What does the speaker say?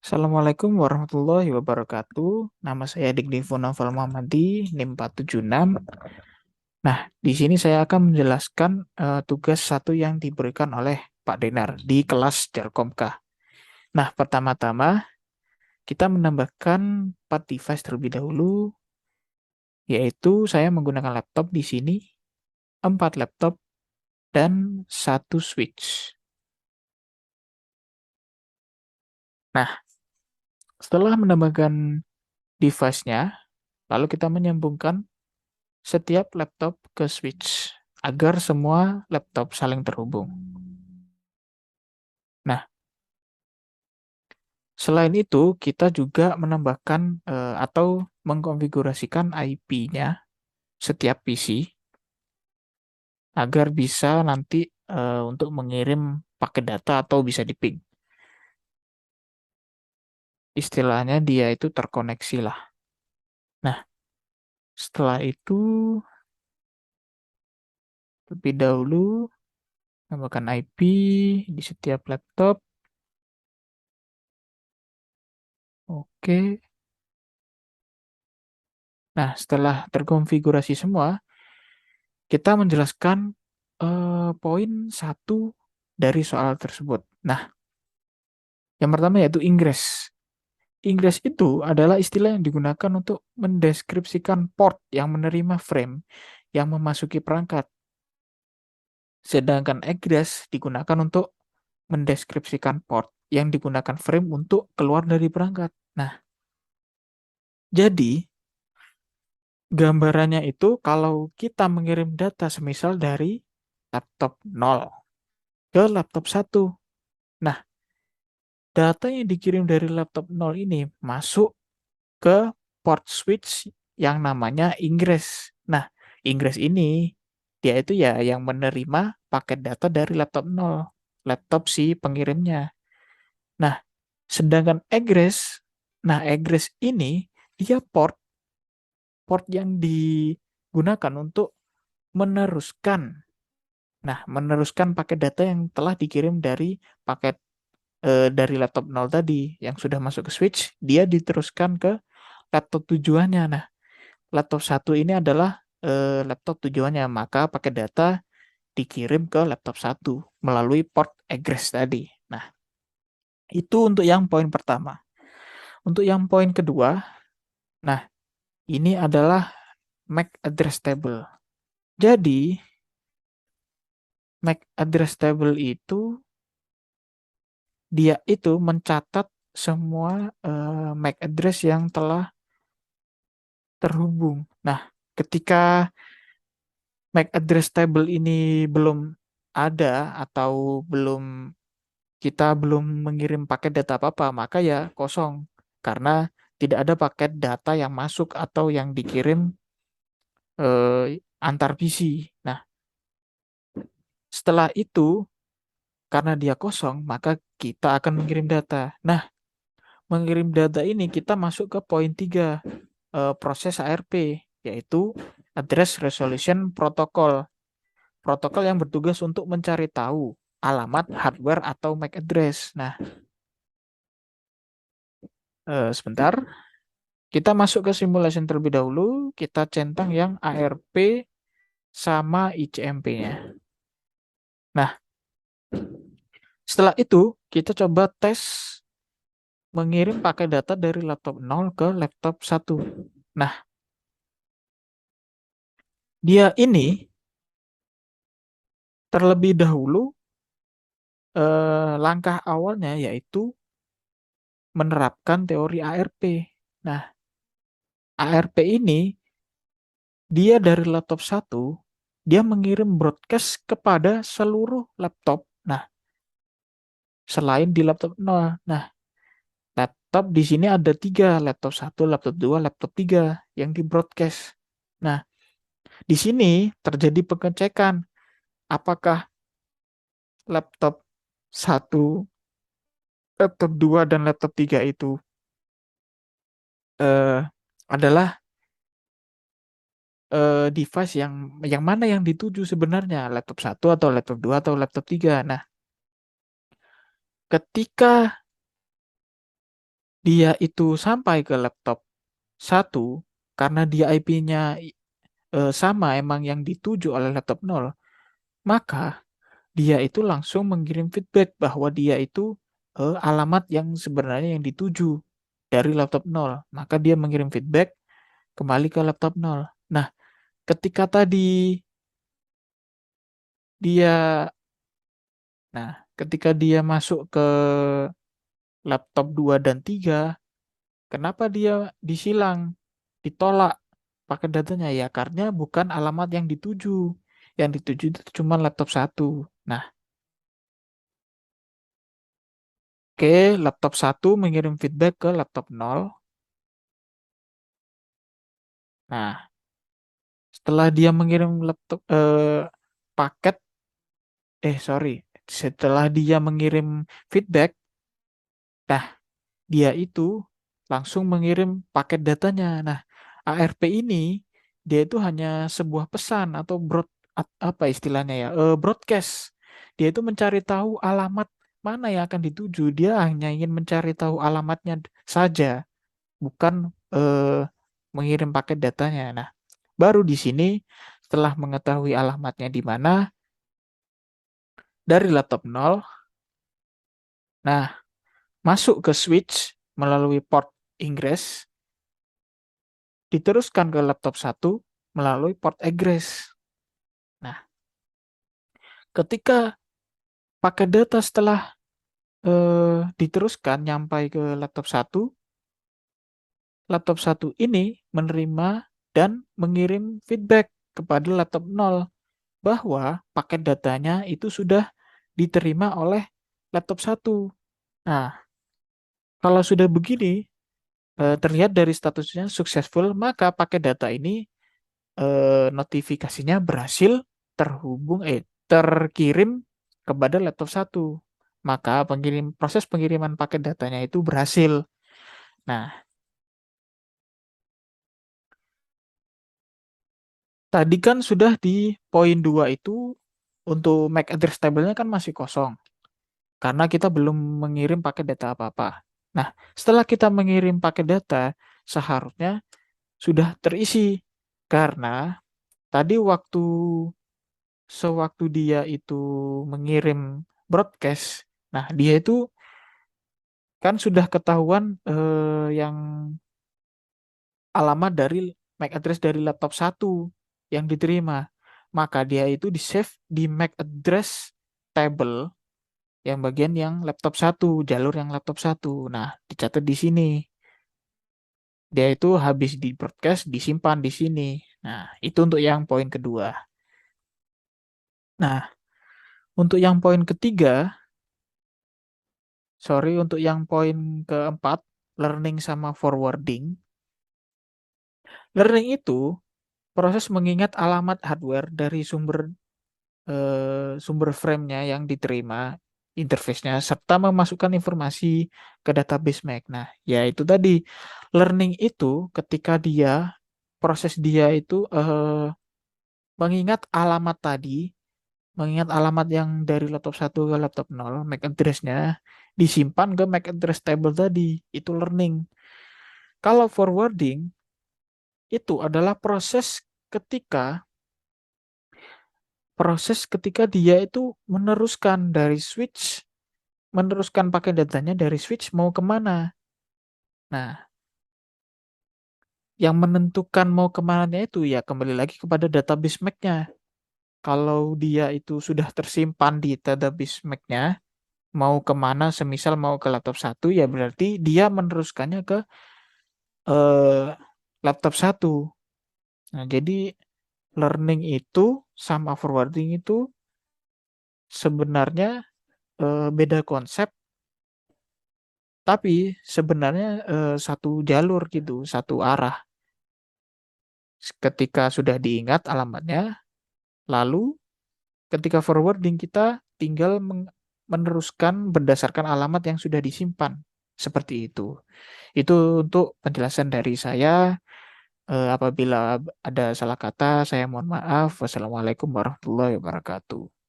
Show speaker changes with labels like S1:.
S1: Assalamualaikum warahmatullahi wabarakatuh. Nama saya Digdivo Novel Muhammadi, NIM 476. Nah, di sini saya akan menjelaskan tugas satu yang diberikan oleh Pak Denar di kelas Telkomka. Nah, pertama-tama kita menambahkan 4 device terlebih dahulu, yaitu saya menggunakan laptop di sini, 4 laptop, dan 1 switch. Nah, setelah menambahkan device-nya, lalu kita menyambungkan setiap laptop ke switch agar semua laptop saling terhubung. Nah, selain itu kita juga menambahkan atau mengkonfigurasikan IP-nya setiap PC agar bisa nanti untuk mengirim paket data atau bisa di-ping. Istilahnya dia itu terkoneksi lah. Nah, setelah itu lebih dahulu menambahkan IP di setiap laptop. Oke. Nah, setelah terkonfigurasi semua, kita menjelaskan poin satu dari soal tersebut. Nah, yang pertama yaitu ingress. Ingress itu adalah istilah yang digunakan untuk mendeskripsikan port yang menerima frame yang memasuki perangkat. Sedangkan egress digunakan untuk mendeskripsikan port yang digunakan frame untuk keluar dari perangkat. Nah, jadi gambarannya itu kalau kita mengirim data semisal dari laptop 0 ke laptop 1. Nah, data yang dikirim dari laptop 0 ini masuk ke port switch yang namanya ingress. Nah, ingress ini dia itu ya yang menerima paket data dari laptop 0, laptop si pengirimnya. Nah, sedangkan egress, egress ini dia port yang digunakan untuk meneruskan. Nah, meneruskan paket data yang telah dikirim dari paket dari laptop 0 tadi yang sudah masuk ke switch, dia diteruskan ke laptop tujuannya. Nah, laptop satu ini adalah laptop tujuannya, maka paket data dikirim ke laptop satu melalui port egress tadi. Nah, itu untuk yang poin pertama. Untuk yang poin kedua, nah ini adalah MAC address table. Jadi, MAC address table itu dia itu mencatat semua MAC address yang telah terhubung. Nah, ketika MAC address table ini belum ada atau kita belum mengirim paket data apa-apa, maka ya kosong karena tidak ada paket data yang masuk atau yang dikirim antar PC. Nah, setelah itu karena dia kosong, maka kita akan mengirim data. Nah, mengirim data ini kita masuk ke poin 3, proses ARP, yaitu Address Resolution Protocol. Protokol yang bertugas untuk mencari tahu alamat hardware atau MAC address. Nah, sebentar. Kita masuk ke simulation terlebih dahulu. Kita centang yang ARP sama ICMP-nya. Nah, setelah itu kita coba tes mengirim pakai data dari laptop 0 ke laptop 1. Nah, dia ini terlebih dahulu langkah awalnya yaitu menerapkan teori ARP. Nah, ARP ini dia dari laptop 1, dia mengirim broadcast kepada seluruh laptop. Nah, selain di laptop 0. Nah, laptop di sini ada 3, laptop 1, laptop 2, laptop 3 yang di broadcast. Nah, di sini terjadi pengecekan apakah laptop 1, laptop 2, dan laptop 3 itu eh, adalah device yang mana yang dituju sebenarnya, laptop 1 atau laptop 2 atau laptop 3. Nah, ketika dia itu sampai ke laptop 1 karena dia IP-nya sama emang yang dituju oleh laptop 0, maka dia itu langsung mengirim feedback bahwa dia itu alamat yang sebenarnya yang dituju dari laptop 0. Maka dia mengirim feedback kembali ke laptop 0. Nah, ketika tadi dia ketika dia masuk ke laptop 2 dan 3, kenapa dia disilang, ditolak paket datanya? Ya karena bukan alamat yang dituju. Yang dituju itu cuma laptop 1. Nah, oke, laptop 1 mengirim feedback ke laptop 0. Nah, setelah dia mengirim paket, sorry, setelah dia mengirim feedback, nah dia itu langsung mengirim paket datanya. Nah, ARP ini dia itu hanya sebuah pesan atau apa istilahnya ya, broadcast. Dia itu mencari tahu alamat mana yang akan dituju. Dia hanya ingin mencari tahu alamatnya saja, bukan mengirim paket datanya. Nah, baru di sini setelah mengetahui alamatnya di mana dari laptop 0, nah masuk ke switch melalui port ingress, diteruskan ke laptop 1 melalui port egress. Nah, ketika paket data setelah diteruskan nyampai ke laptop 1 ini menerima dan mengirim feedback kepada laptop 0 bahwa paket datanya itu sudah diterima oleh laptop 1. Nah, kalau sudah begini, terlihat dari statusnya successful, maka paket data ini notifikasinya berhasil terkirim kepada laptop 1. Maka proses pengiriman paket datanya itu berhasil. Nah, tadi kan sudah di poin 2 itu untuk MAC address table-nya kan masih kosong karena kita belum mengirim paket data apa-apa. Nah, setelah kita mengirim paket data, seharusnya sudah terisi karena tadi sewaktu dia itu mengirim broadcast, nah dia itu kan sudah ketahuan yang alamat dari MAC address dari laptop 1 yang diterima. Maka dia itu di-save di MAC address table yang bagian yang laptop 1, jalur yang laptop 1. Nah, dicatat di sini. Dia itu habis di broadcast disimpan di sini. Nah, itu untuk yang poin kedua. Nah, untuk yang poin ketiga, untuk yang poin keempat, learning sama forwarding. Learning itu proses mengingat alamat hardware dari sumber frame-nya yang diterima, interface-nya, serta memasukkan informasi ke database MAC. Nah, ya itu tadi, learning itu ketika proses dia itu mengingat alamat tadi, mengingat alamat yang dari laptop 1 ke laptop 0, MAC address-nya, disimpan ke MAC address table tadi, itu learning. Kalau forwarding, itu adalah ketika dia itu meneruskan pakai datanya dari switch mau kemana. Nah, yang menentukan mau kemananya itu ya kembali lagi kepada database MAC-nya. Kalau dia itu sudah tersimpan di database MAC-nya, mau kemana, semisal mau ke laptop 1, ya berarti dia meneruskannya ke eh, laptop 1. Nah, jadi learning itu sama forwarding itu sebenarnya beda konsep, tapi sebenarnya satu jalur gitu, satu arah. Ketika sudah diingat alamatnya, lalu ketika forwarding kita tinggal meneruskan berdasarkan alamat yang sudah disimpan. Seperti itu. Itu untuk penjelasan dari saya. Apabila ada salah kata, saya mohon maaf. Wassalamualaikum warahmatullahi wabarakatuh.